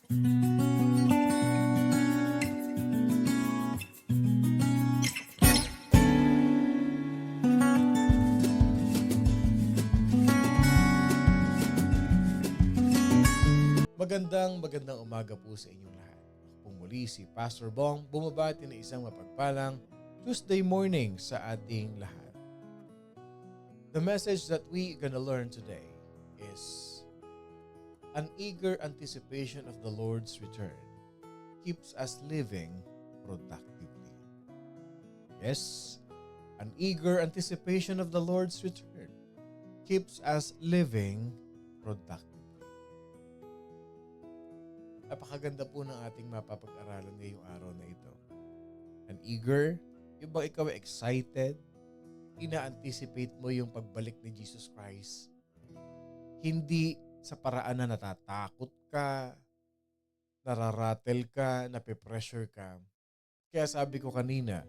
Magandang umaga po sa inyong lahat. Ako po muli si Pastor Bong, bumabati ng isang mapagpalang Tuesday morning sa ating lahat. The message that we gonna learn today is an eager anticipation of the Lord's return keeps us living productively. Yes, an eager anticipation of the Lord's return keeps us living productively. Napakaganda po ng ating mapapag-aralan ngayong araw na ito. An eager, yung bang ikaw ay excited, ina-anticipate mo yung pagbalik ni Jesus Christ. Hindi sa paraan na natatakot ka, nararatel ka, nape-pressure ka. Kaya sabi ko kanina,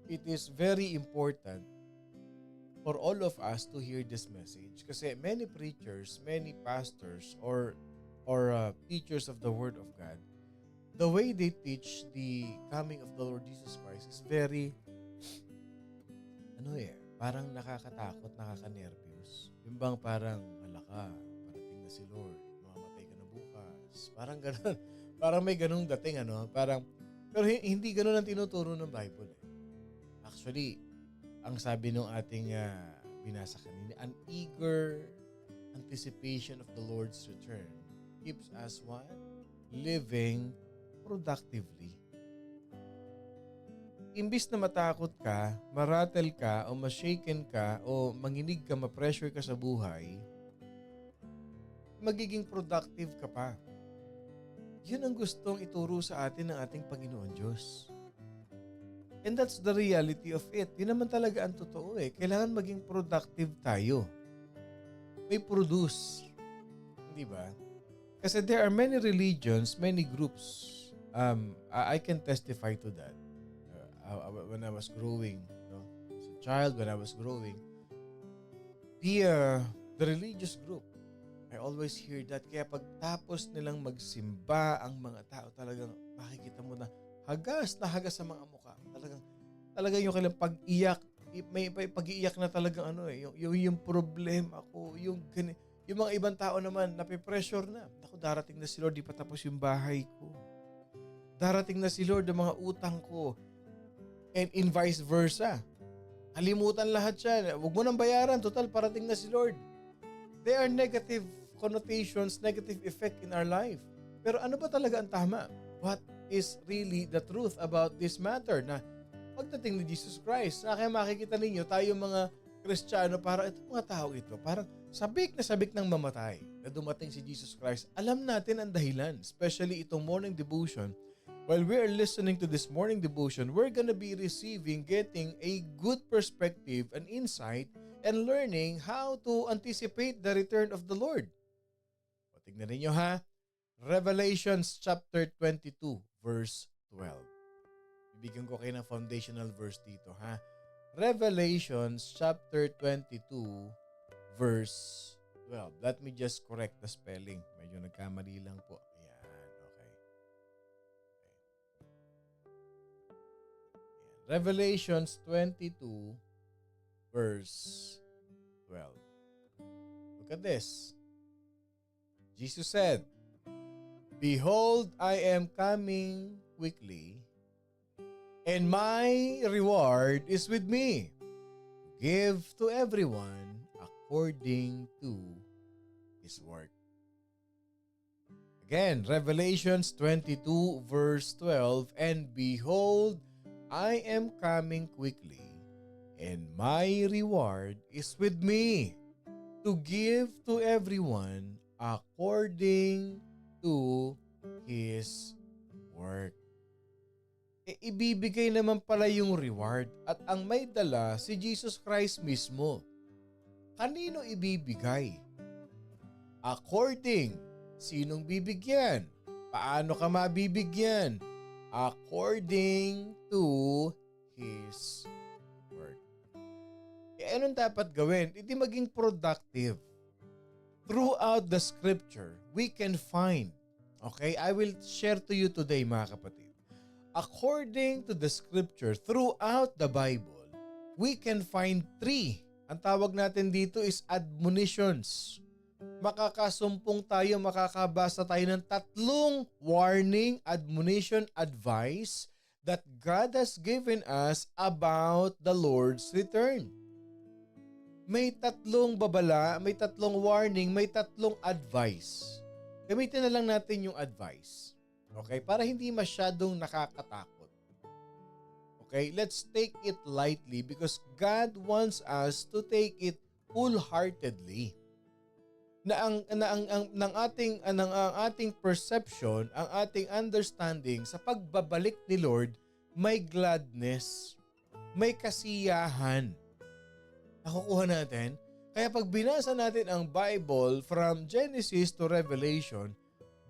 it is very important for all of us to hear this message. Kasi many preachers, many pastors, or teachers of the Word of God, the way they teach the coming of the Lord Jesus Christ is very, parang nakakatakot, nakaka-nervous. Yung bang parang, malaka, parating na si Lord, mamamatay ka na bukas. Parang ganun. Parang may ganung dating, parang, pero hindi ganun ang tinuturo ng Bible. Actually, ang sabi ng ating binasa kanina, an eager anticipation of the Lord's return keeps us what? Living productively. Imbis na matakot ka, maratel ka, o ma-shaken ka, o manginig ka, ma-pressure ka sa buhay, magiging productive ka pa. Yun ang gustong ituro sa atin ng ating Panginoon Diyos. And that's the reality of it. Yun naman talaga ang totoo eh. Kailangan maging productive tayo. May produce. Hindi ba? Kasi there are many religions, many groups. I can testify to that. When I was growing, as a child, when I was growing, the religious group, I always hear that. Kaya pagtapos nilang magsimba, ang mga tao talagang makikita mo na hagas sa mga mukha. Talagang yung kailang pag-iyak, may pag-iiyak na talagang yung problema ko, yung ganito. Yung mga ibang tao naman, nape-pressure na. Naku, darating na si Lord, di pa tapos yung bahay ko. Darating na si Lord, ang mga utang ko. And in vice versa. Kalimutan lahat siya. Huwag mo nang bayaran, total, parating na si Lord. They are negative connotations, negative effect in our life. Pero ano ba talaga ang tama? What is really the truth about this matter? Na pagdating ni Jesus Christ, kaya makikita ninyo, tayo mga Kristiyano, para itong mga tao ito, parang sabik ng mamatay na dumating si Jesus Christ. Alam natin ang dahilan, especially itong morning devotion. While we are listening to this morning devotion, we're gonna be getting a good perspective and insight and learning how to anticipate the return of the Lord. O, tingnan ninyo ha, Revelations chapter 22 verse 12. Bibigyan ko kayo ng foundational verse dito ha. Revelations chapter 22 verse 12. Let me just correct the spelling. Medyo nagkamali lang po. Ayan, okay. Ayan. Revelations 22 verse 12. Look at this. Jesus said, "Behold, I am coming quickly, and my reward is with me, to give to everyone according to his work." Again, Revelations 22 verse 12, "And behold, I am coming quickly, and my reward is with me, to give to everyone according to his work." Ibibigay naman pala yung reward at ang may dala si Jesus Christ mismo. Kanino ibibigay? According. Sinong bibigyan? Paano ka mabibigyan? According to His Word. Anong dapat gawin? Hindi maging productive. Throughout the Scripture, we can find Okay? I will share to you today, mga kapatid. According to the scripture, throughout the Bible, we can find 3. Ang tawag natin dito is admonitions. Makakasumpong tayo, makakabasa tayo ng 3 warning, admonition, advice that God has given us about the Lord's return. May 3 babala, may 3 warning, may 3 advice. Gamitin na lang natin yung advice. Okay? Para hindi masyadong nakakatakot. Okay? Let's take it lightly because God wants us to take it wholeheartedly. Ang ating perception, ang ating understanding sa pagbabalik ni Lord, may gladness, may kasiyahan. Nakukuha natin. Kaya pag binasa natin ang Bible from Genesis to Revelation,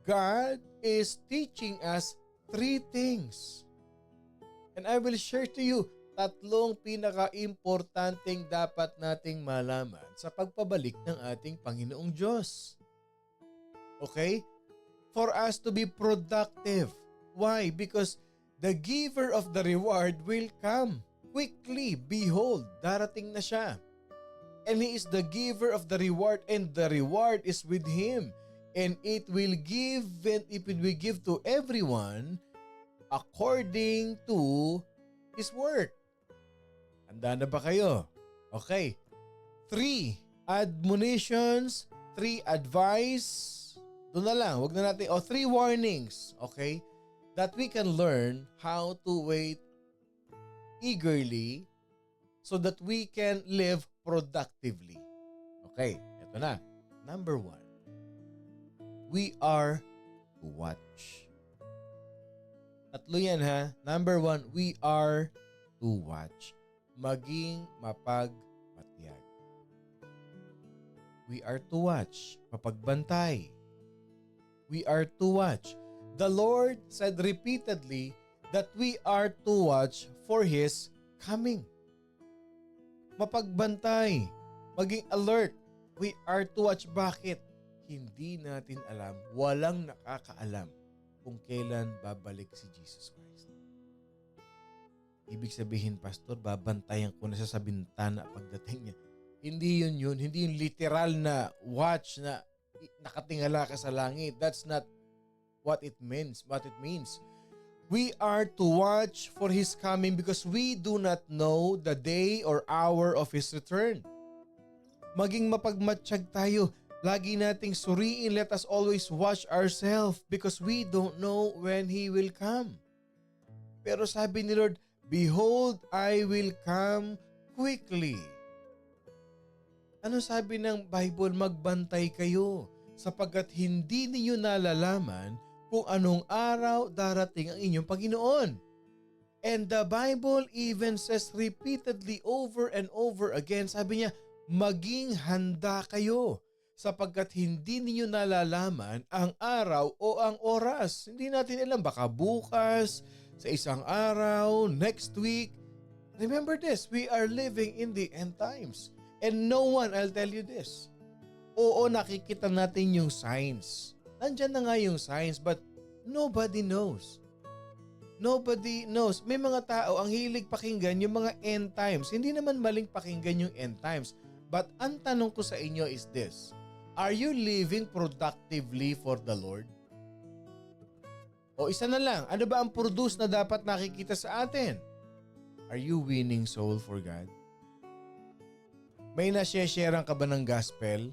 God is teaching us 3 things. And I will share to you 3 pinaka-importanting dapat nating malaman sa pagpabalik ng ating Panginoong Diyos. Okay? For us to be productive. Why? Because the giver of the reward will come. Quickly, behold, darating na siya. And He is the giver of the reward and the reward is with Him. And it will give to everyone according to His work. Handa na ba kayo? Okay. 3 admonitions, 3 advice. Doon na lang, wag na natin. 3 warnings, okay? That we can learn how to wait eagerly so that we can live productively. Okay, ito na. Number 1. We are to watch. 3 yan ha. Number 1, we are to watch. Maging mapagmatyag. We are to watch. Mapagbantay. We are to watch. The Lord said repeatedly that we are to watch for His coming. Mapagbantay. Maging alert. We are to watch. Bakit? Hindi natin alam. Walang nakakaalam kung kailan babalik si Jesus Christ. Ibig sabihin, Pastor, babantayan ko na siya sa bintana pagdating niya. Hindi yun. Hindi yung literal na watch na nakatingala ka sa langit. That's not what it means. We are to watch for His coming because we do not know the day or hour of His return. Maging mapagmatsyag tayo. Lagi nating suriin, let us always watch ourselves because we don't know when He will come. Pero sabi ni Lord, behold, I will come quickly. Ano sabi ng Bible? Magbantay kayo sapagkat hindi ninyo nalalaman kung anong araw darating ang inyong Panginoon. And the Bible even says repeatedly over and over again, sabi niya, maging handa kayo sapagkat hindi ninyo nalalaman ang araw o ang oras. Hindi natin alam, baka bukas, sa isang araw, next week. Remember this, we are living in the end times. And no one, I'll tell you this, oo, nakikita natin yung signs. Nandyan na nga yung signs, but nobody knows. Nobody knows. May mga tao ang hilig pakinggan yung mga end times. Hindi naman maling pakinggan yung end times. But ang tanong ko sa inyo is this, are you living productively for the Lord? O isa na lang, ano ba ang produce na dapat nakikita sa atin? Are you winning soul for God? May nasyasyerang ka ba ng gospel?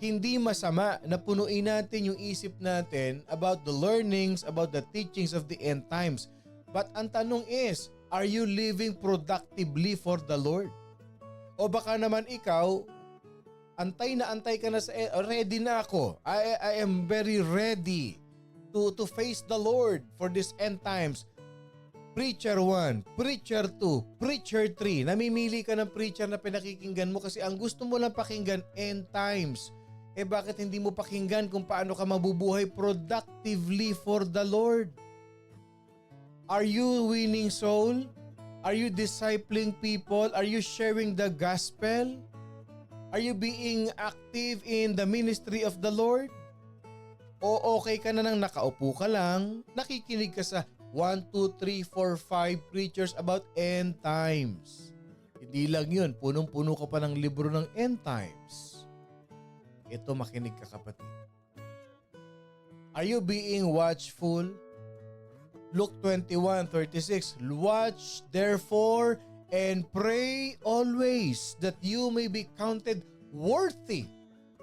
Hindi masama na punuin natin yung isip natin about the learnings, about the teachings of the end times. But ang tanong is, are you living productively for the Lord? O baka naman ikaw, antay ka na sa ready na ako. I am very ready to face the Lord for this end times. Preacher 1, Preacher 2, Preacher 3. Namimili ka ng preacher na pinakikinggan mo kasi ang gusto mo lang pakinggan end times. Bakit hindi mo pakinggan kung paano ka mabubuhay productively for the Lord? Are you winning soul? Are you discipling people? Are you sharing the gospel? Are you being active in the ministry of the Lord? O okay ka na nang nakaupo ka lang, nakikinig ka sa 1, 2, 3, 4, 5 preachers about end times. Hindi lang yun, punong-puno ka pa ng libro ng end times. Ito, makinig ka kapatid. Are you being watchful? Luke 21:36, watch therefore and pray always that you may be counted worthy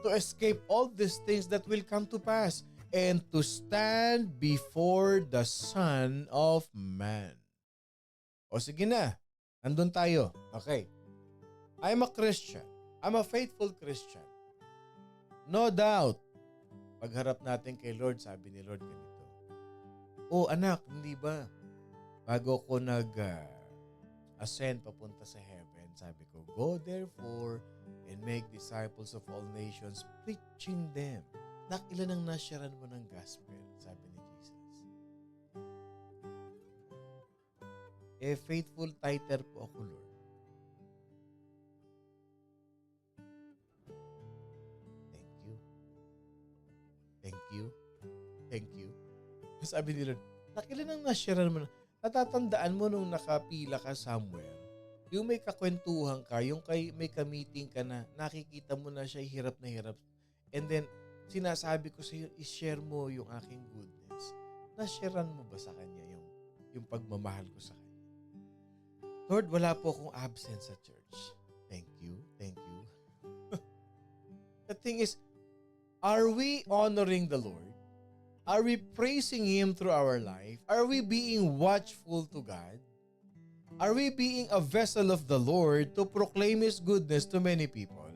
to escape all these things that will come to pass and to stand before the Son of Man. O sige na, andun tayo. Okay. I'm a Christian. I'm a faithful Christian. No doubt. Pagharap natin kay Lord, sabi ni Lord ganito. Oh anak, hindi ba? Bago ko ascend papunta sa heaven, sabi ko, go therefore and make disciples of all nations, preaching them. Nak, ilan ang nasyaran mo ng gospel? Sabi ni Jesus. Faithful tither po ako, Lord. Thank you. Thank you. Thank you. Sabi ni Lord, nak, ilan ang nasyaran mo? Natatandaan mo nung nakapila ka somewhere, yung may kakwentuhan ka, yung may ka-meeting ka na, nakikita mo na siya hirap na hirap. And then, sinasabi ko sa iyo, i-share mo yung aking goodness. Na-sharean mo ba sa kanya yung pagmamahal ko sa kanya? Lord, wala po akong absent sa church. Thank you, thank you. The thing is, are we honoring the Lord? Are we praising Him through our life? Are we being watchful to God? Are we being a vessel of the Lord to proclaim His goodness to many people?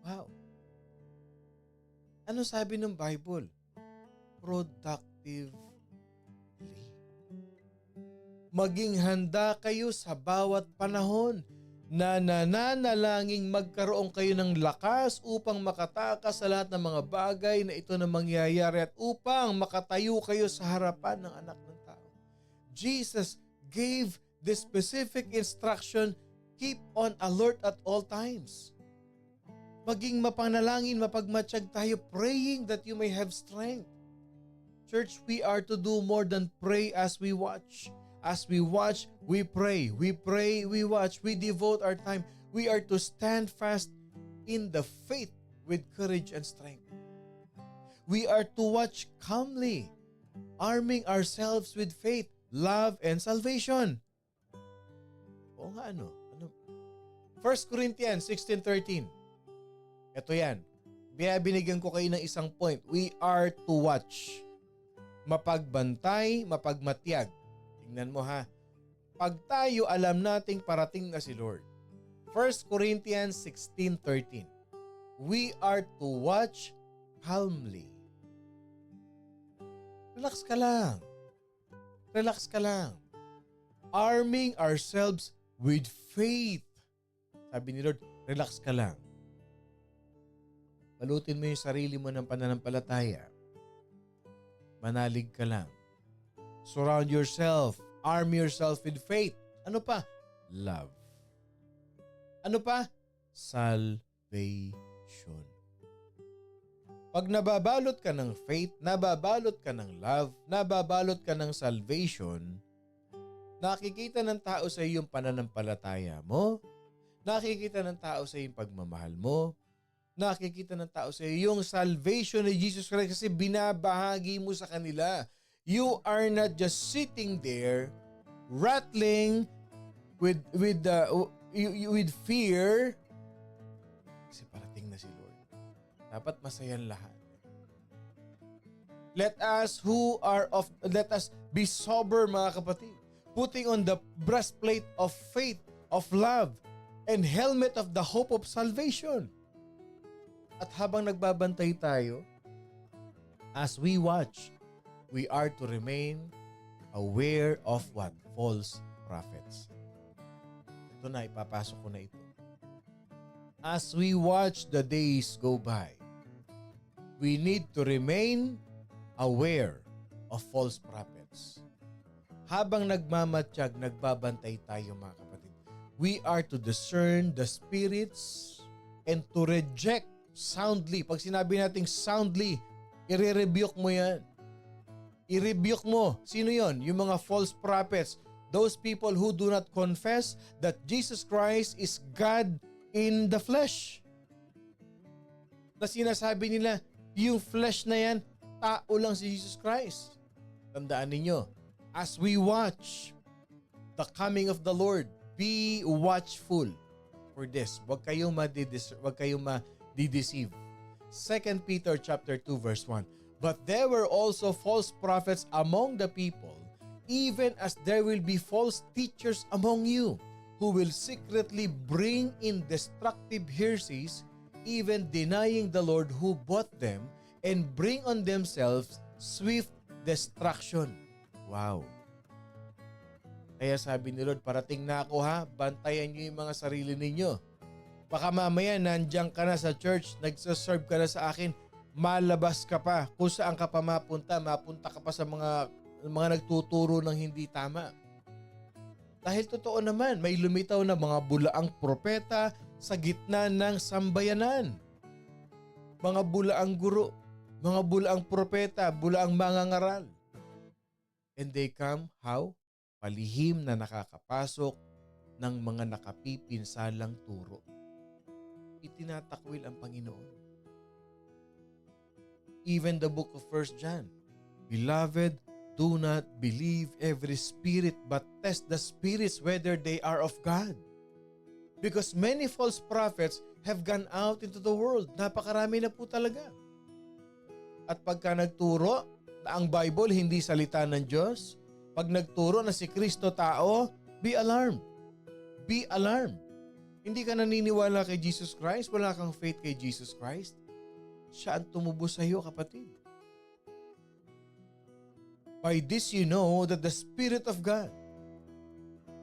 Wow. Ano sabi ng Bible? Productively. Maging handa kayo sa bawat panahon na nananalangin magkaroon kayo ng lakas upang makatakas sa lahat ng mga bagay na ito na mangyayari at upang makatayo kayo sa harapan ng anak ng tao. Jesus gave this specific instruction, keep on alert at all times. Maging mapanalangin, mapagmatsyag tayo, praying that you may have strength. Church, we are to do more than pray as we watch. As we watch, we pray. We pray, we watch. We devote our time. We are to stand fast in the faith with courage and strength. We are to watch calmly, arming ourselves with faith, love, and salvation. O nga ano? 1 Corinthians 16:13. Ito yan. Binigyan ko kayo ng isang point. We are to watch. Mapagbantay, mapagmatyag. Tingnan mo ha. Pag tayo alam nating parating na si Lord. 1 Corinthians 16:13. We are to watch calmly. Relax ka lang. Relax ka lang. Arming ourselves with faith. Sabi ni Lord, relax ka lang. Balutin mo yung sarili mo ng pananampalataya. Manalig ka lang. Surround yourself. Arm yourself with faith. Ano pa? Love. Ano pa? Salvation. Pag nababalot ka ng faith, nababalot ka ng love, nababalot ka ng salvation, nakikita ng tao sa iyo yung pananampalataya mo, nakikita ng tao sa iyo yung pagmamahal mo, nakikita ng tao sa iyo yung salvation ni Jesus Christ kasi binabahagi mo sa kanila. You are not just sitting there rattling with fear kasi parating na si Lord. Dapat masayan lahat. Let us be sober, mga kapatid, putting on the breastplate of faith, of love, and helmet of the hope of salvation. At habang nagbabantay tayo, as we watch, we are to remain aware of what? False prophets. Ito na, ipapasok ko na ito. As we watch the days go by, we need to remain aware of false prophets. Habang nagmamatsyag, nagbabantay tayo, mga kapatid, we are to discern the spirits and to reject soundly. Pag sinabi nating soundly, I-rebuke mo yan. I-rebuke mo. Sino yon? Yung mga false prophets. Those people who do not confess that Jesus Christ is God in the flesh. Na sinasabi nila, yung flesh na yan, tao lang si Jesus Christ. Tandaan ninyo, as we watch the coming of the Lord, be watchful for this. Huwag kayong ma-deceive. 2 Peter chapter 2 verse 1. But there were also false prophets among the people, even as there will be false teachers among you, who will secretly bring in destructive heresies, even denying the Lord who bought them, and bring on themselves swift destruction. Wow. Kaya sabi ni Lord, parating na ako ha, bantayan niyo yung mga sarili ninyo. Baka mamaya nandiyan ka na sa church, nagsaserve ka na sa akin, malabas ka pa. Kung saan ka pa mapunta ka pa sa mga nagtuturo ng hindi tama. Dahil totoo naman, may lumitaw na mga bulaang propeta sa gitna ng sambayanan. Mga bulaang guro, mga bulaang propeta, bulaang mangangaral. And they come, how? Palihim na nakakapasok ng mga nakapipinsalang turo. Itinatakwil ang Panginoon. Even the book of 1 John, Beloved, do not believe every spirit, but test the spirits whether they are of God. Because many false prophets have gone out into the world. Napakarami na po talaga. At pagka nagturo na ang Bible hindi salita ng Diyos, pag nagturo na si Kristo tao, be alarmed. Be alarmed. Hindi ka naniniwala kay Jesus Christ, wala kang faith kay Jesus Christ, siya ang tumubos sa iyo, kapatid. By this you know that the Spirit of God,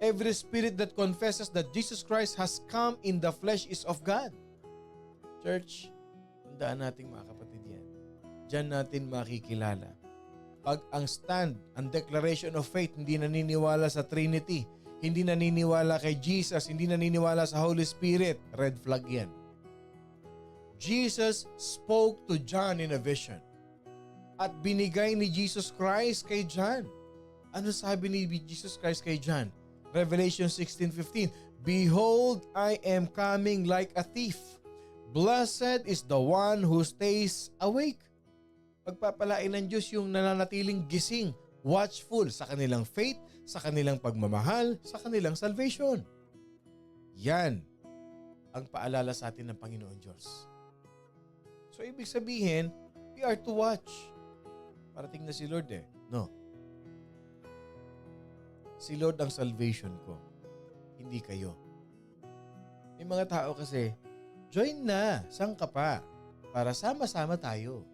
every spirit that confesses that Jesus Christ has come in the flesh is of God. Church, tandaan natin mga kapatid yan. Diyan natin makikilala. Pag ang stand, ang declaration of faith, hindi naniniwala sa Trinity, hindi naniniwala kay Jesus, hindi naniniwala sa Holy Spirit, red flag yan. Jesus spoke to John in a vision. At binigay ni Jesus Christ kay John. Ano sabi ni Jesus Christ kay John? Revelation 16:15. Behold, I am coming like a thief. Blessed is the one who stays awake. Pagpapalain ng Diyos yung nananatiling gising, watchful sa kanilang faith, sa kanilang pagmamahal, sa kanilang salvation. Yan ang paalala sa atin ng Panginoon Diyos. So ibig sabihin, we are to watch. Parating na si Lord eh. No. Si Lord ang salvation ko. Hindi kayo. May mga tao kasi, join na. Saan ka pa? Para sama-sama tayo.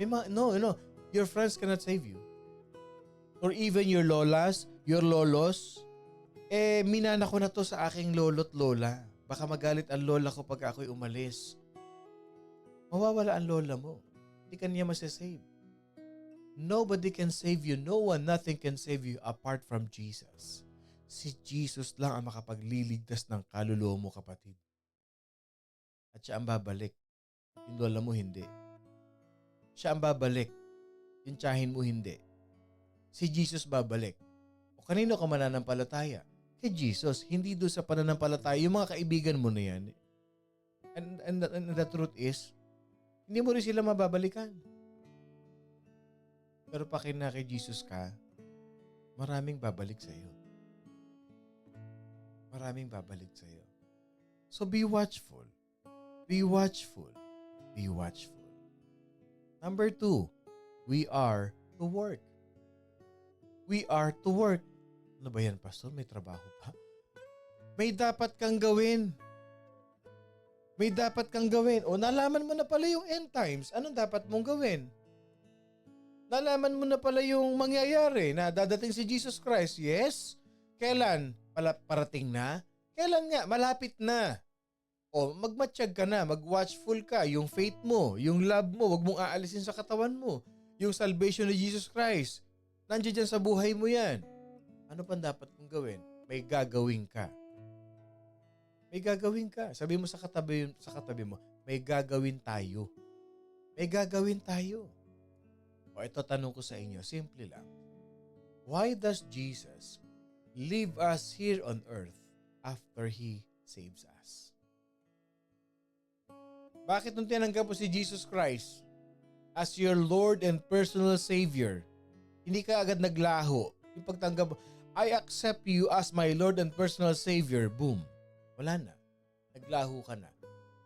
May mga, no, your friends cannot save you. Or even your lolas, your lolos. Minana ko na to sa aking lolo't lola. Baka magalit ang lola ko pag ako'y umalis. Mawawala ang lola mo. Hindi ka niya masasave. Nobody can save you. No one, nothing can save you apart from Jesus. Si Jesus lang ang makapagliligtas ng kaluluwa mo, kapatid. At siya ang babalik. Yung lola mo, hindi. Siya ang babalik. Yung tiyahin mo, hindi. Si Jesus babalik. O kanino ka mananampalataya? Kay Jesus. Hindi doon sa pananampalataya. Yung mga kaibigan mo na yan. And the truth is, hindi mo rin sila mababalikan. Pero pag kay Jesus ka, maraming babalik sa iyo. Maraming babalik sa iyo. So be watchful. Be watchful. Be watchful. Number 2, we are to work. We are to work. Ano ba yan, Pastor? May trabaho pa? May dapat kang gawin. May dapat kang gawin. O nalaman mo na pala yung end times. Anong dapat mong gawin? Nalaman mo na pala yung mangyayari na dadating si Jesus Christ. Yes. Kailan? Parating na? Kailan nga? Malapit na. O magmatsyag ka na, mag-watchful ka. Yung faith mo, yung love mo, wag mong aalisin sa katawan mo. Yung salvation ni Jesus Christ, nandiyan dyan sa buhay mo yan. Ano pang dapat mong gawin? May gagawin ka. May gagawin ka. Sabi mo sa katabi mo, may gagawin tayo. May gagawin tayo. O ito tanong ko sa inyo, simple lang. Why does Jesus leave us here on earth after He saves us? Bakit nung tinanggap mo si Jesus Christ as your Lord and personal Savior, hindi ka agad naglaho? Yung pagtanggap mo, I accept you as my Lord and personal Savior, boom, wala na. Naglaho ka na.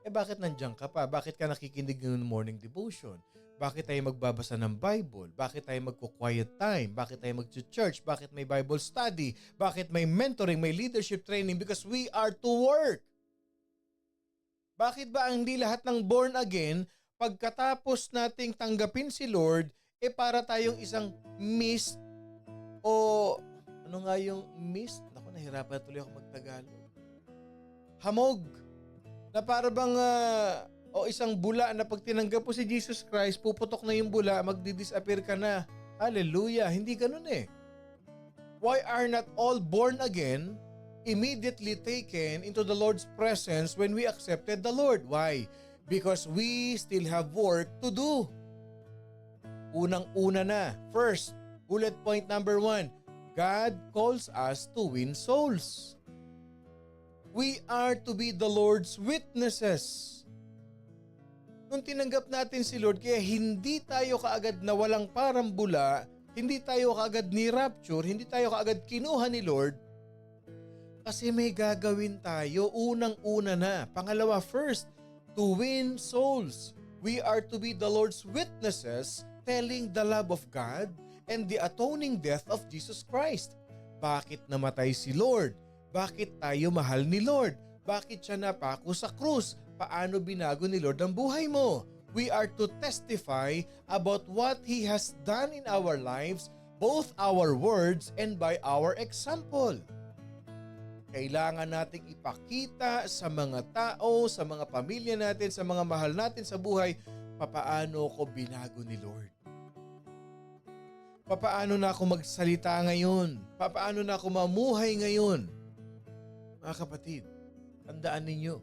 Bakit nandiyan ka pa? Bakit ka nakikinig ng morning devotion? Bakit tayo magbabasa ng Bible? Bakit tayo magko-quiet time? Bakit tayo mag-church? Bakit may Bible study? Bakit may mentoring, may leadership training? Because we are to work. Bakit ba hindi lahat ng born again, pagkatapos nating tanggapin si Lord, para tayong isang mist o ano nga yung mist? Naku, nahirapan tuloy ako magtagalog. Hamog. Na para bang o isang bula na pag tinanggap mo si Jesus Christ, puputok na yung bula, magdi-disappear ka na. Hallelujah. Hindi ganun eh. Why are not all born again immediately taken into the Lord's presence when we accepted the Lord? Why? Because we still have work to do. Unang-una na. First, bullet point number 1. God calls us to win souls. We are to be the Lord's witnesses. Nung tinanggap natin si Lord, kaya hindi tayo kaagad na walang parambula, hindi tayo kaagad ni rapture, hindi tayo kaagad kinuha ni Lord, kasi may gagawin tayo unang-una na. Pangalawa, first, to win souls. We are to be the Lord's witnesses, telling the love of God and the atoning death of Jesus Christ. Bakit namatay si Lord? Bakit tayo mahal ni Lord? Bakit siya napako sa krus? Paano binago ni Lord ang buhay mo? We are to testify about what He has done in our lives, both our words and by our example. Kailangan nating ipakita sa mga tao, sa mga pamilya natin, sa mga mahal natin sa buhay, papaano ko binago ni Lord. Papaano na ako magsalita ngayon? Papaano na ako mamuhay ngayon? Mga kapatid, tandaan ninyo,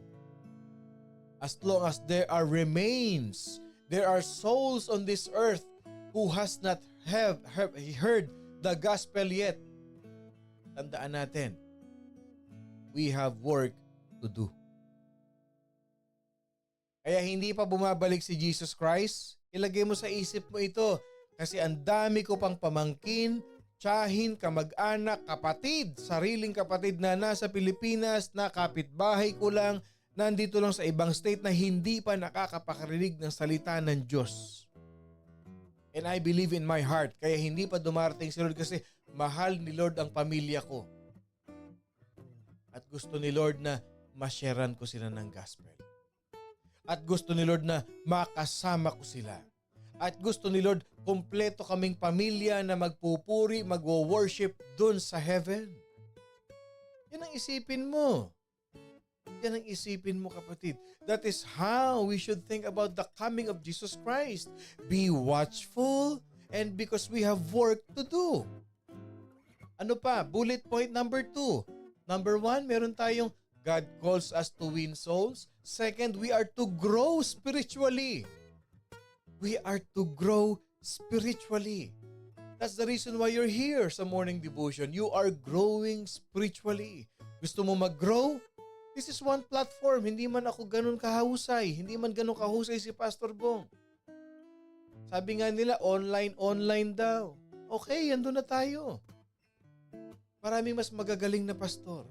as long as there are remains, there are souls on this earth who has not have heard the gospel yet, tandaan natin, we have work to do. Kaya hindi pa bumabalik si Jesus Christ, ilagay mo sa isip mo ito, kasi ang dami ko pang pamangkin, tiyahin, kamag-anak, kapatid, sariling kapatid na nasa Pilipinas, na kapitbahay ko lang, nandito lang sa ibang state na hindi pa nakakapakarinig ng salita ng Diyos. And I believe in my heart, kaya hindi pa dumarating si Lord kasi mahal ni Lord ang pamilya ko. At gusto ni Lord na ma-sharean ko sila ng gospel. At gusto ni Lord na makasama ko sila. At gusto ni Lord, kumpleto kaming pamilya na magpupuri, magwo-worship dun sa heaven. Yan ang isipin mo. Yan ang isipin mo, kapatid. That is how we should think about the coming of Jesus Christ. Be watchful, and because we have work to do. Ano pa? Bullet point number 2. Number 1, meron tayong God calls us to win souls. Second, we are to grow spiritually. We are to grow spiritually. That's the reason why you're here sa morning devotion. You are growing spiritually. Gusto mo mag-grow? This is one platform. Hindi man ako ganun kahusay. Hindi man ganun kahusay si Pastor Bong. Sabi nga nila, online daw. Okay, andun na tayo. Maraming mas magagaling na pastor.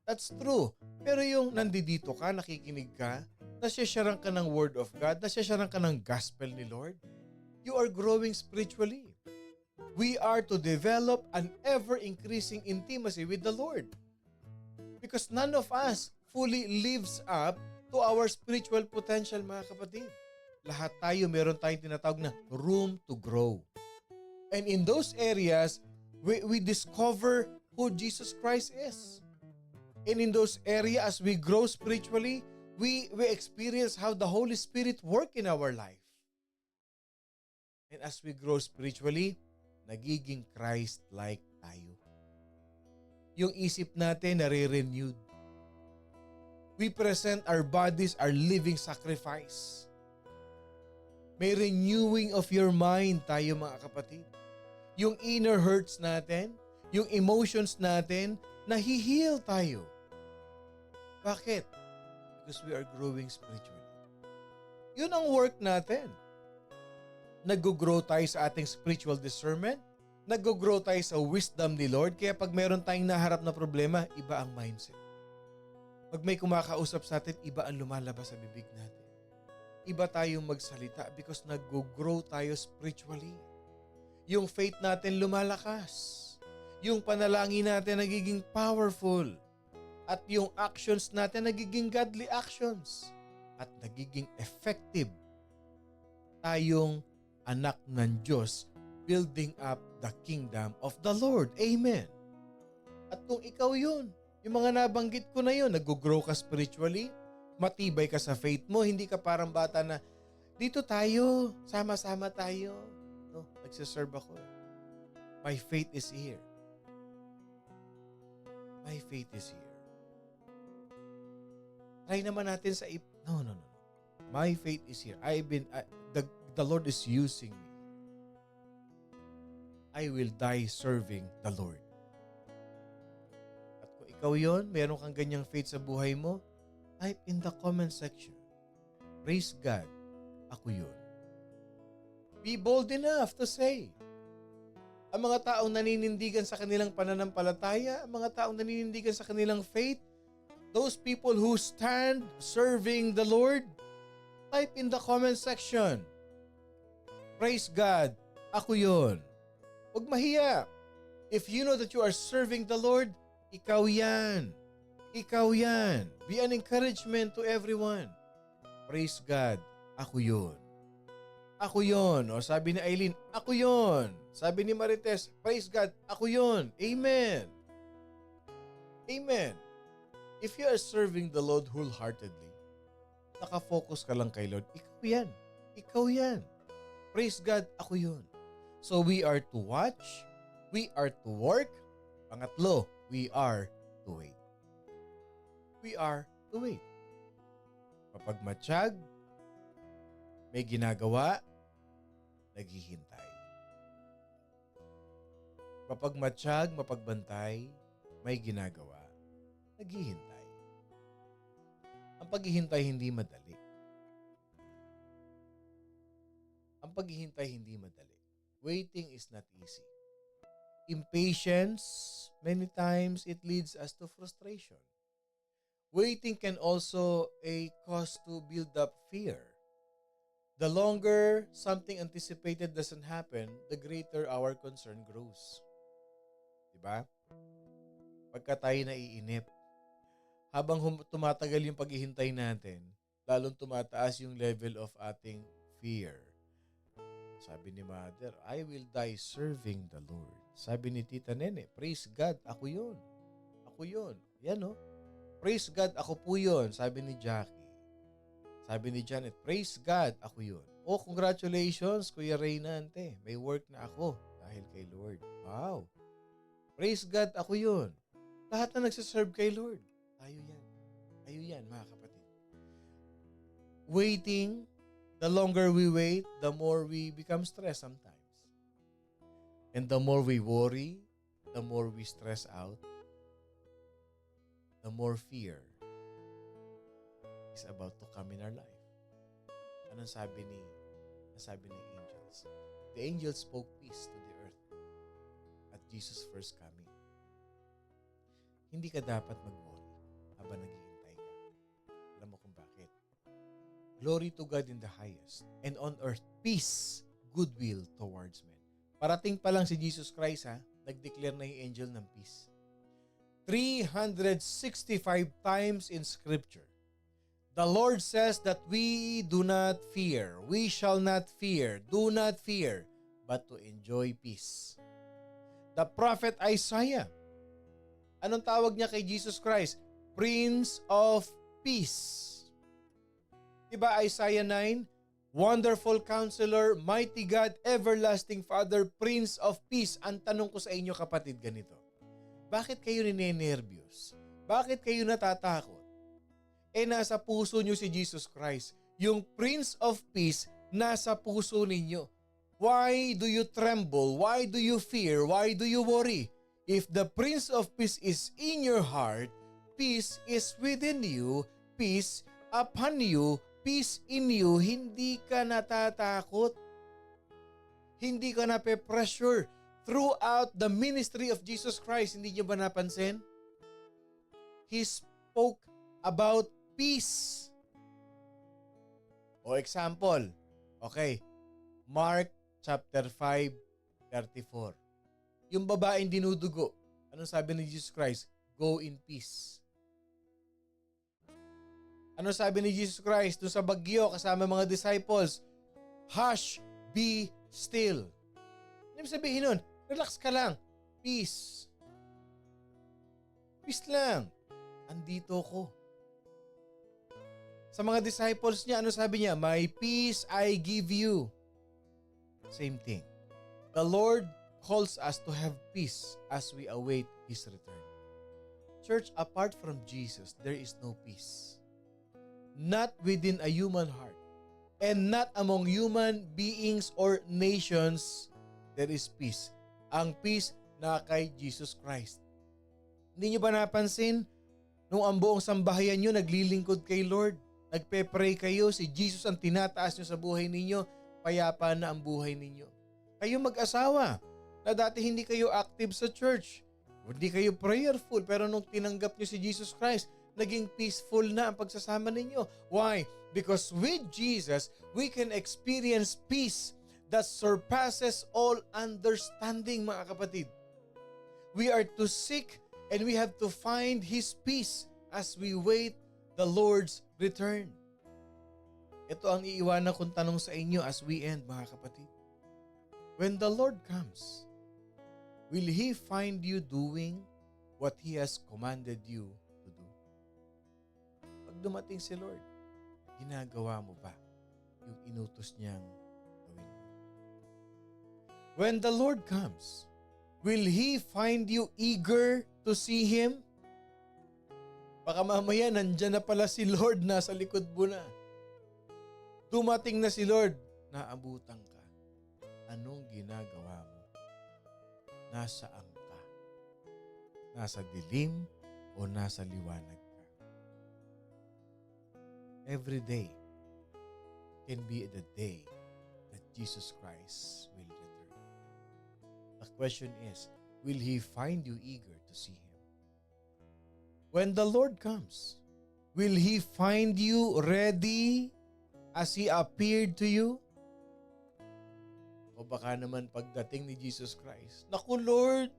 That's true. Pero yung nandito ka, nakikinig ka, nasyasaran ka ng Word of God, nasyasaran ka ng Gospel ni Lord, you are growing spiritually. We are to develop an ever-increasing intimacy with the Lord. Because none of us fully lives up to our spiritual potential, mga kapatid. Lahat tayo, meron tayong tinatawag na room to grow. And in those areas, we discover who Jesus Christ is. And in those areas, as we grow spiritually, we experience how the Holy Spirit work in our life. And as we grow spiritually, nagiging Christ-like tayo. Yung isip natin nare-renewed. We present our bodies, our living sacrifice. May renewing of your mind tayo mga kapatid. Yung inner hurts natin, yung emotions natin, nahi-heal tayo. Bakit? Because we are growing spiritually. Yun ang work natin. Nag-grow tayo sa ating spiritual discernment. Nag-grow tayo sa wisdom ni Lord. Kaya pag meron tayong naharap na problema, iba ang mindset. Pag may kumakausap sa atin, iba ang lumalabas sa bibig natin. Iba tayong magsalita because nag-grow tayo spiritually. Yung faith natin lumalakas. Yung panalangin natin nagiging powerful. At yung actions natin nagiging godly actions. At nagiging effective. Tayong anak ng Diyos building up the kingdom of the Lord. Amen. At kung ikaw yun, yung mga nabanggit ko na yun, nag-grow ka spiritually, matibay ka sa faith mo, hindi ka parang bata na, dito tayo, sama-sama tayo. No, nagsiserve ako. My faith is here. My faith is here. Try naman natin sa No. My faith is here. The Lord is using me. I will die serving the Lord. At kung ikaw yon, meron kang ganyang faith sa buhay mo, type in the comment section. Praise God, ako yun. Be bold enough to say. Ang mga taong naninindigan sa kanilang pananampalataya, ang mga taong naninindigan sa kanilang faith, those people who stand serving the Lord, type in the comment section. Praise God, ako yun. Huwag mahiya. If you know that you are serving the Lord, ikaw yan. Ikaw yan. Be an encouragement to everyone. Praise God, ako yun. Ako yun. O sabi ni Aileen, ako yun. Sabi ni Marites, praise God, ako yun. Amen. Amen. If you are serving the Lord wholeheartedly, nakafocus ka lang kay Lord, ikaw yan. Ikaw yan. Praise God, ako yun. So we are to watch, we are to work, pangatlo, we are to wait. We are to wait. Kapag matiyag, may ginagawa, naghihintay. Kapag matiyag, mapagbantay, may ginagawa, naghihintay. Ang paghihintay hindi madali. Ang paghihintay hindi madali. Waiting is not easy. Impatience, many times it leads us to frustration. Waiting can also a cause to build up fear. The longer something anticipated doesn't happen, the greater our concern grows. Diba? Pagka tayo naiinip, habang tumatagal yung paghihintay natin, lalong tumataas yung level of ating fear. Sabi ni Mother, I will die serving the Lord. Sabi ni Tita Nene, praise God, ako yun. Ako yun. Yan o. Praise God, ako po yun. Sabi ni Jackie. Sabi ni Janet, praise God, ako yun. Oh, congratulations, Kuya Reynante. May work na ako dahil kay Lord. Wow. Praise God, ako yun. Lahat na nagsiserve kay Lord. Tayo yan. Tayo yan, mga kapatid. Waiting, the longer we wait, the more we become stressed sometimes. And the more we worry, the more we stress out, the more fear is about to come in our life. Anong sabi ni angels? The angels spoke peace to the earth at Jesus' first coming. Hindi ka dapat mag-worry habang naghihintay ka. Alam mo kung bakit? Glory to God in the highest, and on earth, peace, goodwill towards men. Parating pa lang si Jesus Christ, nag-declare na yung angel ng peace. 365 times in Scripture, the Lord says that we do not fear. We shall not fear. Do not fear, but to enjoy peace. The prophet Isaiah, anong tawag niya kay Jesus Christ? Prince of Peace. Diba Isaiah 9? Wonderful Counselor, Mighty God, Everlasting Father, Prince of Peace. Ang tanong ko sa inyo kapatid ganito. Bakit kayo ninenervyos? Bakit kayo natatakot? Nasa puso nyo si Jesus Christ, yung Prince of Peace nasa puso ninyo. Why do you tremble? Why do you fear? Why do you worry? If the Prince of Peace is in your heart, peace is within you, peace upon you, peace in you, hindi ka natatakot. Hindi ka nape-pressure throughout the ministry of Jesus Christ. Hindi niyo ba napansin? He spoke about peace. O example, okay, Mark chapter 5:34. Yung babaeng dinudugo, anong sabi ni Jesus Christ? Go in peace. Ano sabi ni Jesus Christ dun sa bagyo kasama mga disciples? Hush, be still. Ano sabihin nun? Relax ka lang. Peace. Peace lang. Andito ko. Sa mga disciples niya, ano sabi niya? My peace I give you. Same thing. The Lord calls us to have peace as we await His return. Church, apart from Jesus, there is no peace. Not within a human heart. And not among human beings or nations, there is peace. Ang peace na kay Jesus Christ. Hindi niyo ba napansin? Nung ang buong sambahayan niyo naglilingkod kay Lord, nagpe-pray kayo, si Jesus ang tinataas niyo sa buhay ninyo, payapa na ang buhay ninyo. Kayo mag-asawa, na dati hindi kayo active sa church, hindi kayo prayerful, pero nung tinanggap niyo si Jesus Christ, naging peaceful na ang pagsasama ninyo. Why? Because with Jesus, we can experience peace that surpasses all understanding, mga kapatid. We are to seek and we have to find His peace as we wait the Lord's return. Ito ang iiwanan kong tanong sa inyo as we end, mga kapatid. When the Lord comes, will He find you doing what He has commanded you to do? Pag dumating si Lord, ginagawa mo ba yung inutos niyang gawin mo? When the Lord comes, will He find you eager to see Him? Baka mamaya nandyan na pala si Lord, nasa likod mo na. Dumating na si Lord, naabutan ka. Anong ginagawa mo? Nasaan ka? Nasa dilim o nasa liwanag ka? Every day can be the day that Jesus Christ will return. The question is, will He find you eager to see Him? When the Lord comes, will He find you ready as He appeared to you? O baka naman pagdating ni Jesus Christ, naku Lord,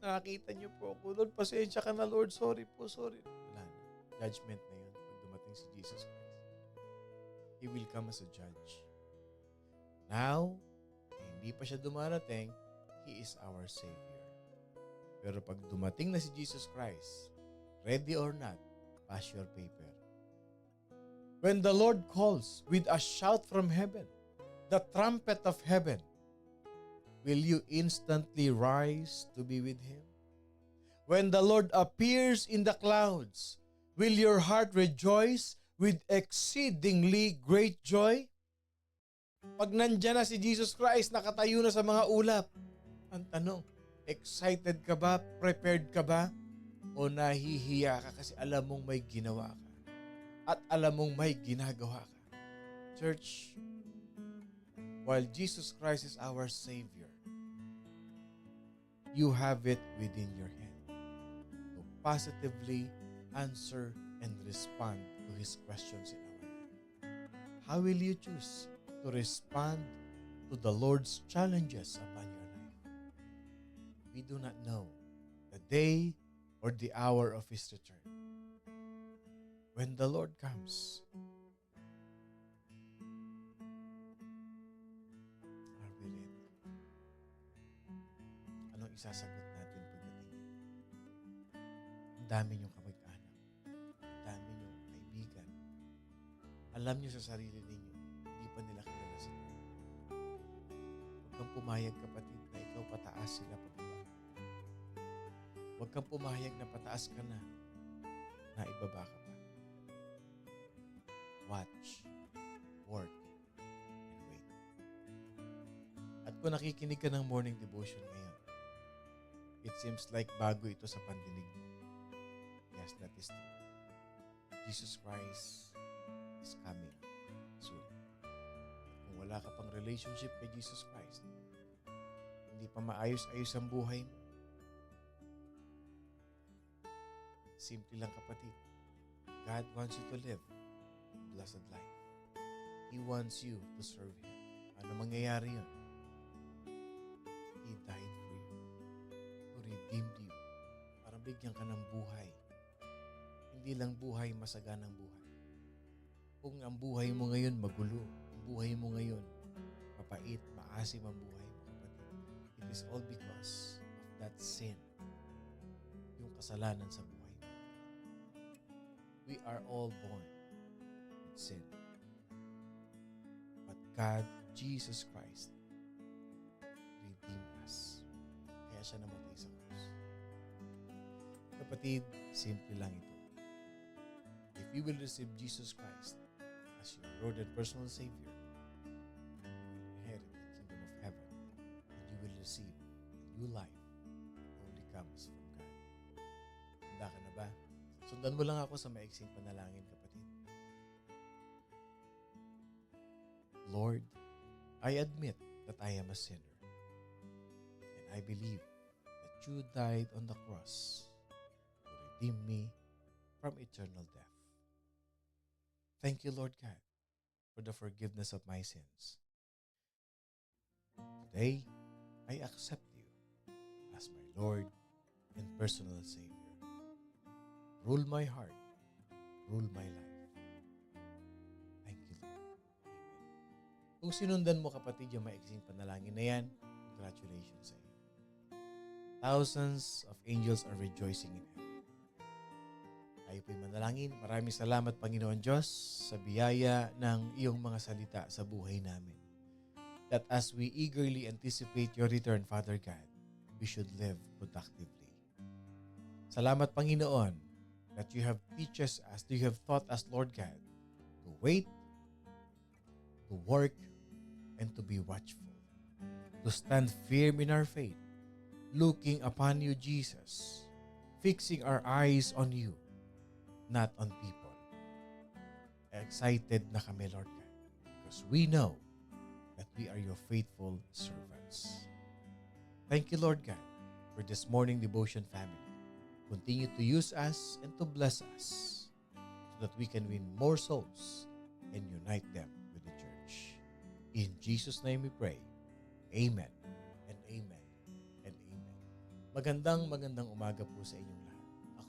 nakita niyo po ako. Lord, pasensya ka na Lord, sorry po, sorry. Wala na. Judgment na yun pag dumating si Jesus Christ. He will come as a judge. Now, hindi pa siya dumarating, He is our Savior. Pero pag dumating na si Jesus Christ, ready or not, pass your paper. When the Lord calls with a shout from heaven, the trumpet of heaven, will you instantly rise to be with Him? When the Lord appears in the clouds, will your heart rejoice with exceedingly great joy? Pag nandyan na si Jesus Christ, nakatayo na sa mga ulap, ang tanong, excited ka ba? Prepared ka ba? O nahihiya ka kasi alam mong may ginawa ka? At alam mong may ginagawa ka? Church, while Jesus Christ is our Savior, you have it within your hand to positively answer and respond to His questions in our life. How will you choose to respond to the Lord's challenges upon your life? We do not know the day or the hour of His return. When the Lord comes, are we ready? Anong isasagot natin pagdating niya? Ang dami niyong kamag-anak. Ang dami niyong kaibigan. Alam niyo sa sarili ninyo, hindi pa nila kilala si Lord. Huwag kang pumayag, kapatid, na ikaw pataas sila pababa. Huwag kang pumayag na pataas ka na ibaba ka pa. Watch, work, and wait. kung nakikinig ka ng morning devotion ngayon, it seems like bago ito sa pandinig mo. Yes, that is true. Jesus Christ is coming soon. Kung wala ka pang relationship kay Jesus Christ, hindi pa maayos-ayos ang buhay mo, simple lang kapatid, God wants you to live a blessed life. He wants you to serve Him. Ano mangyayari yun? He died for you. To redeemed you. Para bigyan ka ng buhay. Hindi lang buhay, masaganang buhay. Kung ang buhay mo ngayon magulo, ang buhay mo ngayon mapait, maasim ang buhay mo, kapatid, it is all because of that sin. Yung kasalanan sa buhay mo. We are all born with sin. But God, Jesus Christ, redeemed us. Kaya siya namatay sa krus. Kapatid, simple lang ito. If you will receive Jesus Christ as your Lord and personal Savior, you will inherit the kingdom of heaven and you will receive a new life that only comes from God. Handa ka na ba? Sundan mo lang ako sa maiksing panalangin, kapatid. Lord, I admit that I am a sinner. And I believe that you died on the cross to redeem me from eternal death. Thank you, Lord God, for the forgiveness of my sins. Today, I accept you as my Lord and personal Savior. Rule my heart. Rule my life. Thank you, Lord. Amen. Kung sinundan mo, kapatid, yung maiksing panalangin na yan, congratulations sa iyo. Thousands of angels are rejoicing in heaven. Tayo po'y manalangin. Maraming salamat, Panginoon Diyos, sa biyaya ng iyong mga salita sa buhay namin. That as we eagerly anticipate your return, Father God, we should live productively. Salamat, Panginoon, that you have taught us, Lord God, to wait, to work, and to be watchful, to stand firm in our faith, looking upon you, Jesus, fixing our eyes on you, not on people. Excited na kami, Lord God, because we know that we are your faithful servants. Thank you, Lord God, for this morning devotion family. Continue to use us and to bless us so that we can win more souls and unite them with the church. In Jesus' name we pray. Amen and amen and amen. Magandang umaga po sa inyong lahat.